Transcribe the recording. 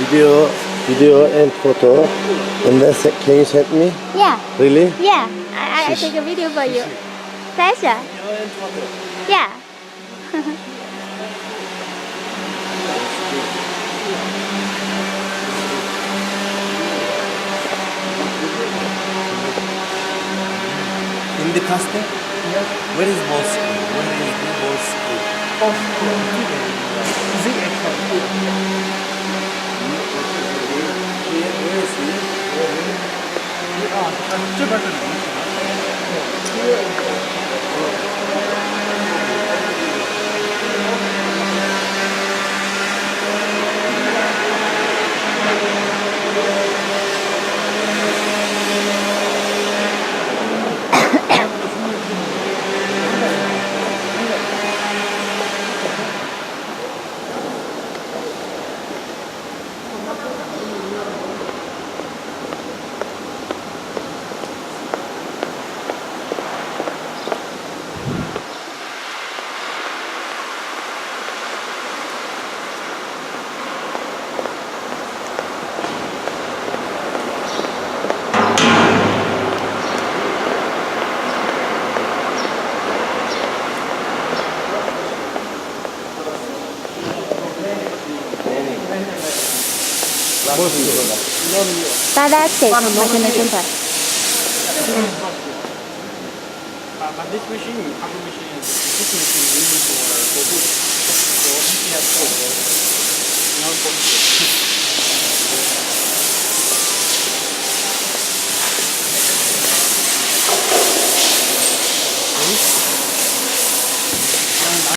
video and photo. And then can you send me? Yeah. Really? Yeah. I take a video for you. Pleasure. Video and photo. Yeah. In the casting? Where is mosque? Where is the mosque? Where is he? Tada check. Vaccination card. But this machine, copy machine, this machine we use for boot. So if you have code, no book.